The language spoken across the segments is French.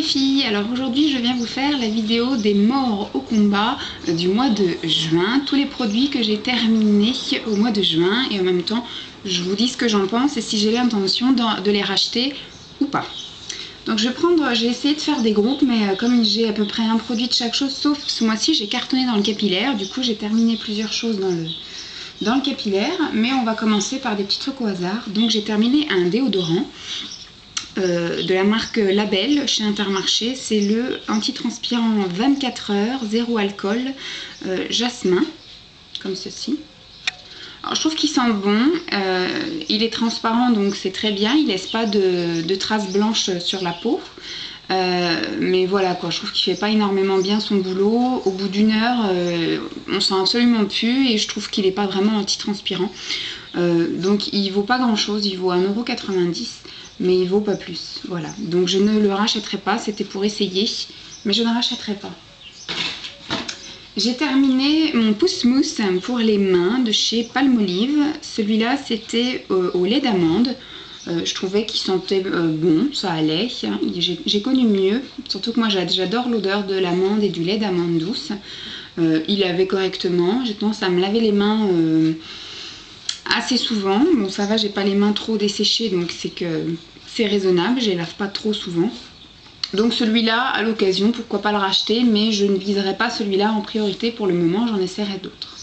les filles, alors aujourd'hui je viens vous faire la vidéo des morts au combat du mois de juin, tous les produits que j'ai terminés au mois de juin et en même temps je vous dis ce que j'en pense et si j'ai l'intention de les racheter ou pas. Donc j'ai essayé de faire des groupes mais comme j'ai à peu près un produit de chaque chose sauf ce mois-ci j'ai cartonné dans le capillaire, du coup j'ai terminé plusieurs choses dans le capillaire mais on va commencer par des petits trucs au hasard. Donc j'ai terminé un déodorant. De la marque Label chez Intermarché, c'est le antitranspirant 24 heures, zéro alcool, jasmin, comme ceci. Alors je trouve qu'il sent bon, il est transparent donc c'est très bien, il laisse pas de traces blanches sur la peau. Mais voilà quoi, je trouve qu'il fait pas énormément bien son boulot. Au bout d'une heure, on sent absolument plus et je trouve qu'il n'est pas vraiment antitranspirant. Donc il vaut pas grand chose, il vaut 1,90 €. Mais il vaut pas plus, voilà. Donc je ne le rachèterai pas, c'était pour essayer, mais je ne rachèterai pas. J'ai terminé mon pouce mousse pour les mains de chez Palmolive. Celui-là c'était au lait d'amande. Je trouvais qu'il sentait bon, ça allait. J'ai connu mieux, surtout que moi j'adore l'odeur de l'amande et du lait d'amande douce. Il lavait correctement, j'ai tendance à me laver les mains assez souvent. Bon ça va, j'ai pas les mains trop desséchées donc c'est raisonnable, je les lave pas trop souvent. Donc celui-là à l'occasion, pourquoi pas le racheter, mais je ne viserai pas celui-là en priorité pour le moment, j'en essaierai d'autres.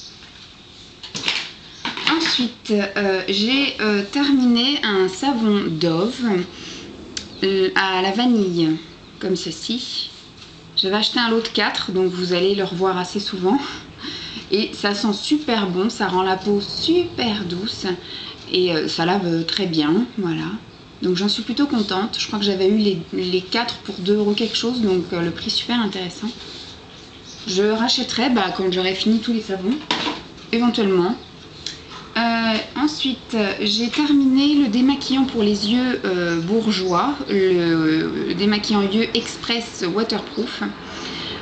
Ensuite j'ai terminé un savon Dove à la vanille comme ceci. J'avais acheté un lot de 4 donc vous allez le revoir assez souvent. Et ça sent super bon, ça rend la peau super douce et ça lave très bien, voilà. Donc j'en suis plutôt contente, je crois que j'avais eu les 4 pour 2 € quelque chose, donc le prix super intéressant. Je rachèterai quand j'aurai fini tous les savons, éventuellement. Ensuite j'ai terminé le démaquillant pour les yeux bourgeois, le démaquillant yeux express waterproof.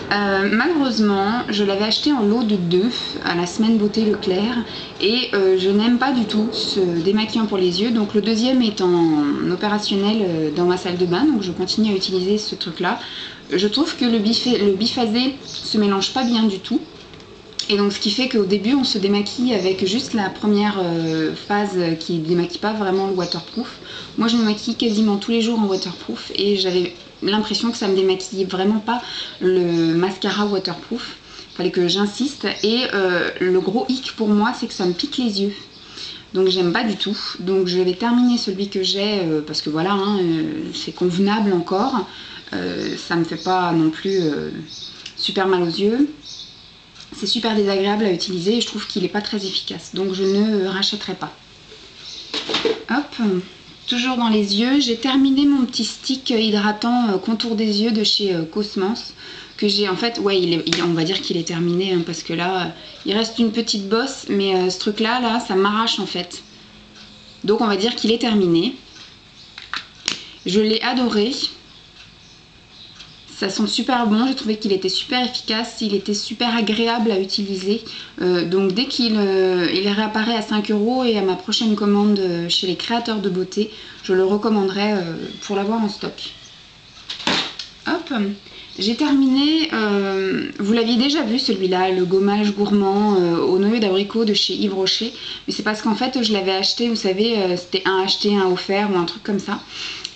Malheureusement je l'avais acheté en lot de 2 à la semaine beauté Leclerc et je n'aime pas du tout ce démaquillant pour les yeux, donc le deuxième est en opérationnel dans ma salle de bain, donc je continue à utiliser ce truc là. Je trouve que le biphasé se mélange pas bien du tout et donc ce qui fait qu'au début on se démaquille avec juste la première phase qui démaquille pas vraiment le waterproof. Moi je me maquille quasiment tous les jours en waterproof et j'avais l'impression que ça me démaquillait vraiment pas le mascara waterproof. Fallait que j'insiste et le gros hic pour moi c'est que ça me pique les yeux. Donc j'aime pas du tout. Donc je vais terminer celui que j'ai parce que voilà c'est convenable encore. Ça me fait pas non plus super mal aux yeux. C'est super désagréable à utiliser et je trouve qu'il n'est pas très efficace. Donc je ne rachèterai pas. Hop. Toujours dans les yeux, j'ai terminé mon petit stick hydratant contour des yeux de chez Cosmos. Que j'ai en fait, ouais, on va dire qu'il est terminé parce que là, il reste une petite bosse, mais ce truc là, ça m'arrache en fait. Donc on va dire qu'il est terminé. Je l'ai adoré. Ça sent super bon, j'ai trouvé qu'il était super efficace, il était super agréable à utiliser. Donc dès qu'il réapparaît à 5 € et à ma prochaine commande chez les créateurs de beauté, je le recommanderais pour l'avoir en stock. Hop, j'ai terminé, vous l'aviez déjà vu celui-là, le gommage gourmand au noyau d'abricot de chez Yves Rocher. Mais c'est parce qu'en fait je l'avais acheté, vous savez, c'était un acheté, un offert ou un truc comme ça.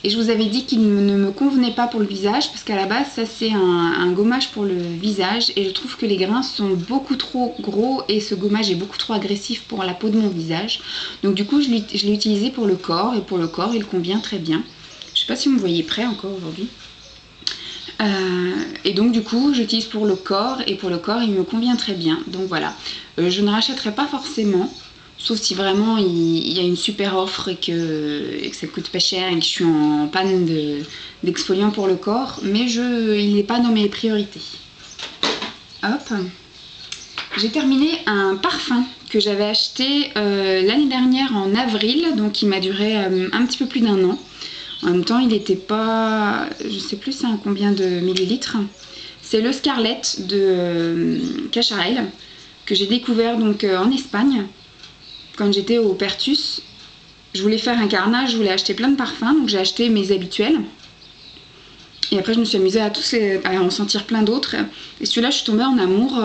Et je vous avais dit qu'il ne me convenait pas pour le visage parce qu'à la base ça c'est un gommage pour le visage et je trouve que les grains sont beaucoup trop gros et ce gommage est beaucoup trop agressif pour la peau de mon visage. Donc du coup je l'ai utilisé pour le corps et pour le corps il convient très bien. Je sais pas si vous me voyez prêt encore aujourd'hui. Et donc du coup j'utilise pour le corps et pour le corps il me convient très bien. Donc voilà, je ne rachèterai pas forcément. Sauf si vraiment il y a une super offre et que ça coûte pas cher et que je suis en panne d'exfoliant pour le corps. Mais il n'est pas dans mes priorités. Hop. J'ai terminé un parfum que j'avais acheté l'année dernière en avril. Donc il m'a duré un petit peu plus d'1 an. En même temps il n'était pas... Je sais plus c'est combien de millilitres. C'est le Scarlett de Cacharel que j'ai découvert donc en Espagne. Quand j'étais au Pertus, je voulais faire un carnage, je voulais acheter plein de parfums, donc j'ai acheté mes habituels. Et après, je me suis amusée à en sentir plein d'autres. Et celui-là, je suis tombée en amour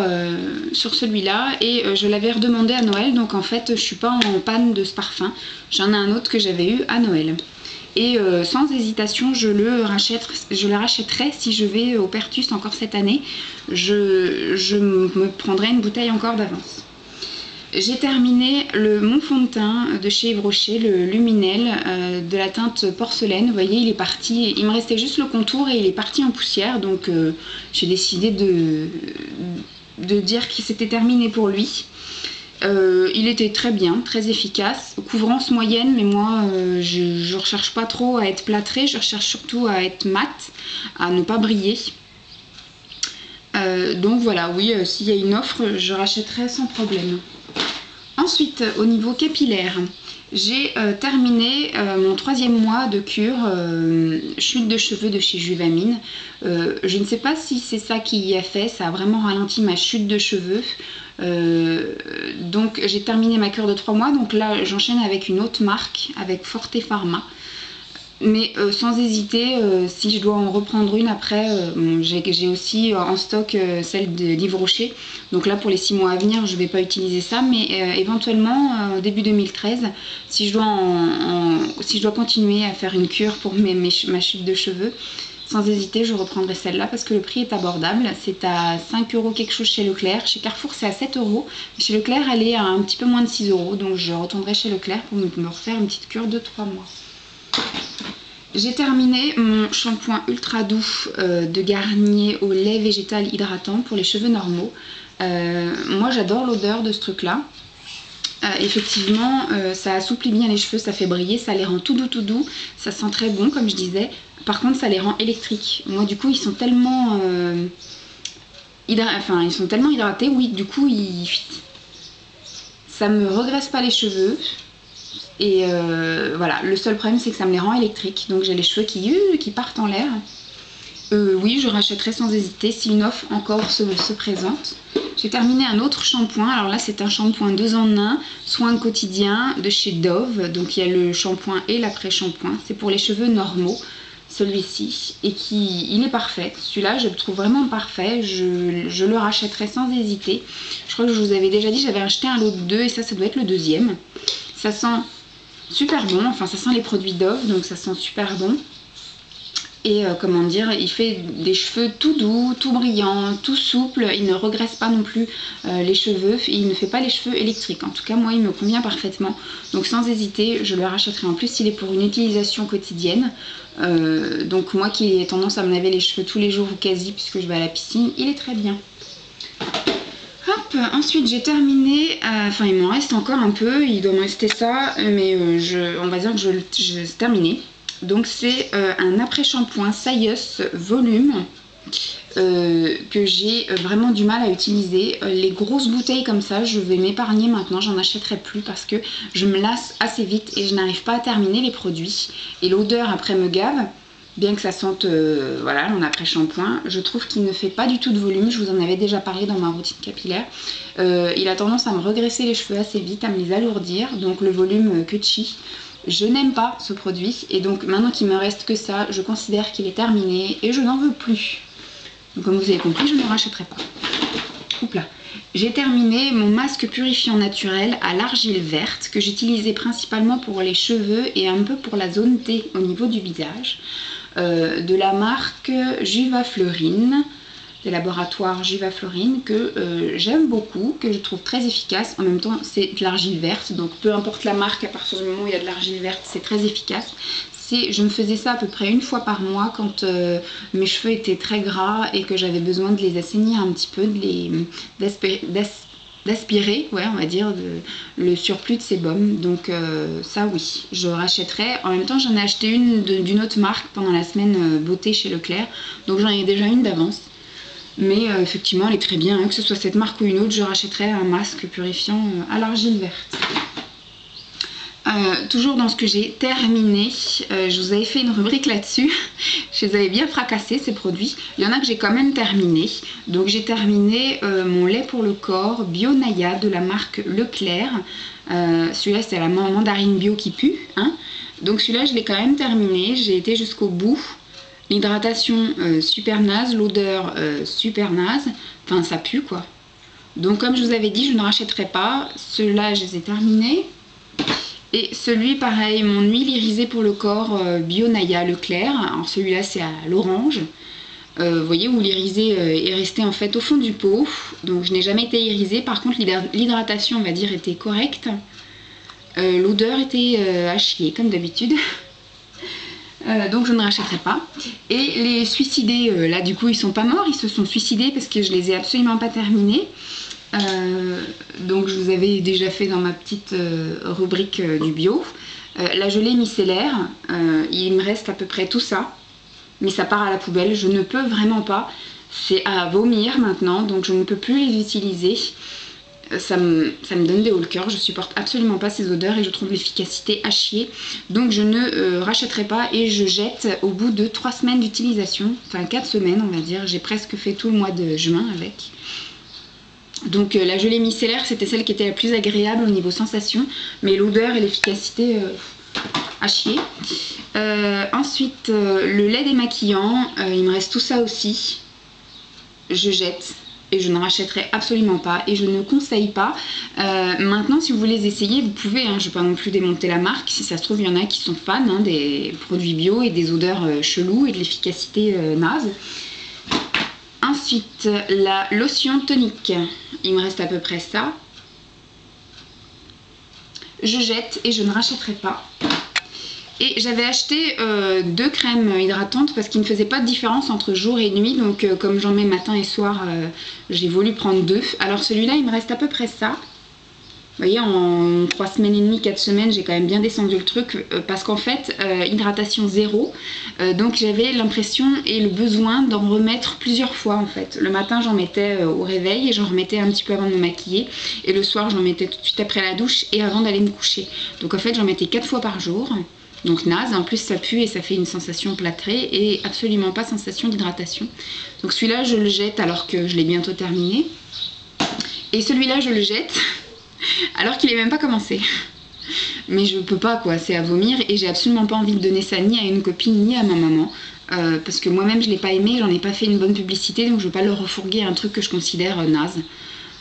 sur celui-là. Et je l'avais redemandé à Noël. Donc en fait, je suis pas en panne de ce parfum. J'en ai un autre que j'avais eu à Noël. Et sans hésitation, je le rachèterai si je vais au Pertus encore cette année. Je me prendrai une bouteille encore d'avance. J'ai terminé mon fond de teint de chez Yves Rocher, le Luminel de la teinte porcelaine. Vous voyez, il est parti, il me restait juste le contour et il est parti en poussière. Donc j'ai décidé de dire qu'il s'était terminé pour lui. Il était très bien, très efficace, couvrance moyenne, mais moi je ne recherche pas trop à être plâtré, je recherche surtout à être mat, à ne pas briller. Donc voilà, oui, s'il y a une offre, je rachèterai sans problème. Ensuite, au niveau capillaire, j'ai terminé mon 3e mois de cure chute de cheveux de chez Juvamine. Je ne sais pas si c'est ça qui y a fait, ça a vraiment ralenti ma chute de cheveux. Donc j'ai terminé ma cure de 3 mois, donc là j'enchaîne avec une autre marque, avec Forte Pharma. Mais sans hésiter, si je dois en reprendre une après, j'ai aussi en stock celle d'Yves Rocher. Donc là pour les 6 mois à venir, je ne vais pas utiliser ça, mais éventuellement début 2013, si je dois continuer à faire une cure pour ma chute de cheveux, sans hésiter je reprendrai celle-là parce que le prix est abordable. C'est à 5 € quelque chose chez Leclerc, chez Carrefour c'est à 7 €, chez Leclerc elle est à un petit peu moins de 6 €, donc je retournerai chez Leclerc pour me refaire une petite cure de 3 mois. J'ai terminé mon shampoing ultra doux de Garnier au lait végétal hydratant pour les cheveux normaux. Moi j'adore l'odeur de ce truc là. Effectivement ça assouplit bien les cheveux, ça fait briller, ça les rend tout doux, ça sent très bon comme je disais. Par contre ça les rend électriques. Moi du coup ils sont tellement hydratés, oui, du coup ça me regraisse pas les cheveux. Et voilà, le seul problème c'est que ça me les rend électriques, donc j'ai les cheveux qui partent en l'air. Oui, je rachèterai sans hésiter si une offre encore se présente. J'ai terminé un autre shampoing, alors là c'est un shampoing 2 en 1, soin quotidien de chez Dove, donc il y a le shampoing et l'après-shampoing, c'est pour les cheveux normaux, celui-ci, et il est parfait. Celui-là je le trouve vraiment parfait, je le rachèterai sans hésiter. Je crois que je vous avais déjà dit, j'avais acheté un lot de 2 et ça doit être le 2e. Ça sent super bon, enfin ça sent les produits Dove, donc ça sent super bon. Et comment dire, il fait des cheveux tout doux, tout brillants, tout souples, il ne regraisse pas non plus les cheveux, il ne fait pas les cheveux électriques. En tout cas moi il me convient parfaitement, donc sans hésiter je le rachèterai. En plus il est pour une utilisation quotidienne, donc moi qui ai tendance à me laver les cheveux tous les jours ou quasi puisque je vais à la piscine, il est très bien. Hop, ensuite j'ai terminé, enfin il m'en reste encore un peu, il doit me rester ça, mais on va dire que c'est terminé. Donc c'est un après-shampoing Saïeus Volume que j'ai vraiment du mal à utiliser. Les grosses bouteilles comme ça, je vais m'épargner maintenant, j'en achèterai plus parce que je me lasse assez vite et je n'arrive pas à terminer les produits. Et l'odeur après me gave. Bien que ça sente, voilà, mon après-shampoing, je trouve qu'il ne fait pas du tout de volume. Je vous en avais déjà parlé dans ma routine capillaire. Il a tendance à me regraisser les cheveux assez vite, à me les alourdir. Donc le volume Kutchi, je n'aime pas ce produit. Et donc maintenant qu'il me reste que ça, je considère qu'il est terminé et je n'en veux plus. Donc comme vous avez compris, je ne le rachèterai pas. Oups là. J'ai terminé mon masque purifiant naturel à l'argile verte que j'utilisais principalement pour les cheveux et un peu pour la zone T au niveau du visage. De la marque Juvaflorine, des laboratoires Juvaflorine, que j'aime beaucoup, que je trouve très efficace. En même temps c'est de l'argile verte, donc peu importe la marque, à partir du moment où il y a de l'argile verte c'est très efficace. Je me faisais ça à peu près une fois par mois quand mes cheveux étaient très gras et que j'avais besoin de les assainir un petit peu, d'aspirer, ouais, on va dire, le surplus de sébum. Donc ça oui, je rachèterai. En même temps j'en ai acheté une d'une autre marque pendant la semaine beauté chez Leclerc, donc j'en ai déjà une d'avance. Mais effectivement elle est très bien, hein, que ce soit cette marque ou une autre, je rachèterai un masque purifiant à l'argile verte. Toujours dans ce que j'ai terminé, je vous avais fait une rubrique là-dessus, je les avais bien fracassés ces produits, il y en a que j'ai quand même terminé. Donc j'ai terminé mon lait pour le corps Bio Naya de la marque Leclerc, celui-là c'est la mandarine bio qui pue, hein. Donc celui-là je l'ai quand même terminé, j'ai été jusqu'au bout. L'hydratation super naze, l'odeur super naze, enfin ça pue quoi. Donc comme je vous avais dit, je ne rachèterai pas. Ceux-là, je les ai terminés. Et celui, pareil, mon huile irisée pour le corps Bio Naya Leclerc. Alors celui-là, c'est à l'orange. Vous voyez où l'irisé est resté en fait au fond du pot. Donc je n'ai jamais été irisée. Par contre, l'hydratation, on va dire, était correcte. L'odeur était à chier, comme d'habitude. Donc je ne rachèterai pas. Et les suicidés, là du coup ils sont pas morts, ils se sont suicidés parce que je les ai absolument pas terminés. Donc je vous avais déjà fait dans ma petite rubrique du bio. La gelée micellaire, il me reste à peu près tout ça. Mais ça part à la poubelle, je ne peux vraiment pas. C'est à vomir maintenant, donc je ne peux plus les utiliser. Ça me donne des hauts le cœur, je supporte absolument pas ces odeurs et je trouve l'efficacité à chier. Donc je ne rachèterai pas et je jette au bout de 3 semaines d'utilisation, enfin 4 semaines on va dire, j'ai presque fait tout le mois de juin avec. Donc la gelée micellaire c'était celle qui était la plus agréable au niveau sensation, mais l'odeur et l'efficacité à chier. Ensuite le lait démaquillant, il me reste tout ça aussi, je jette. Et je ne rachèterai absolument pas et je ne conseille pas. Maintenant si vous voulez essayer vous pouvez, hein, je ne vais pas non plus démonter la marque, si ça se trouve il y en a qui sont fans hein, des produits bio et des odeurs cheloues et de l'efficacité naze. Ensuite la lotion tonique, il me reste à peu près ça. Je jette et je ne rachèterai pas. Et j'avais acheté 2 crèmes hydratantes parce qu'il ne faisait pas de différence entre jour et nuit. Donc comme j'en mets matin et soir, j'ai voulu prendre 2. Alors celui-là, il me reste à peu près ça. Vous voyez, en 3 semaines et demie, 4 semaines, j'ai quand même bien descendu le truc. Parce qu'en fait, hydratation 0. Donc j'avais l'impression et le besoin d'en remettre plusieurs fois en fait. Le matin, j'en mettais au réveil et j'en remettais un petit peu avant de me maquiller. Et le soir, j'en mettais tout de suite après la douche et avant d'aller me coucher. Donc en fait, j'en mettais 4 fois par jour. Donc naze, en plus ça pue et ça fait une sensation plâtrée et absolument pas sensation d'hydratation. Donc celui-là je le jette alors que je l'ai bientôt terminé. Et celui-là je le jette alors qu'il n'est même pas commencé. Mais je peux pas quoi, c'est à vomir et j'ai absolument pas envie de donner ça ni à une copine ni à ma maman. Parce que moi-même je l'ai pas aimé, j'en ai pas fait une bonne publicité donc je veux pas leur refourguer un truc que je considère naze.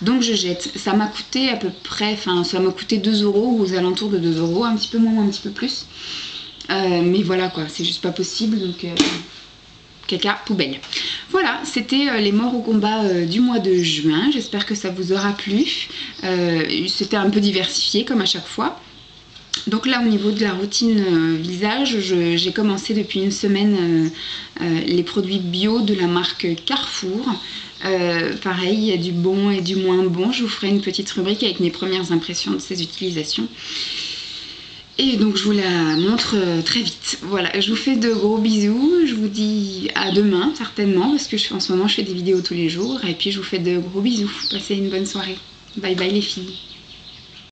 Donc je jette. Ça m'a coûté à peu près, enfin ça m'a coûté 2 € ou aux alentours de 2 €, un petit peu moins ou un petit peu plus. Mais voilà quoi, c'est juste pas possible, donc caca, poubelle. Voilà, c'était les morts au combat du mois de juin, j'espère que ça vous aura plu. C'était un peu diversifié comme à chaque fois. Donc là au niveau de la routine visage, j'ai commencé depuis une semaine les produits bio de la marque Carrefour. Pareil, il y a du bon et du moins bon, je vous ferai une petite rubrique avec mes premières impressions de ces utilisations. Et donc je vous la montre très vite. Voilà, je vous fais de gros bisous, je vous dis à demain certainement, parce que en ce moment je fais des vidéos tous les jours, et puis je vous fais de gros bisous. Passez une bonne soirée. Bye bye les filles.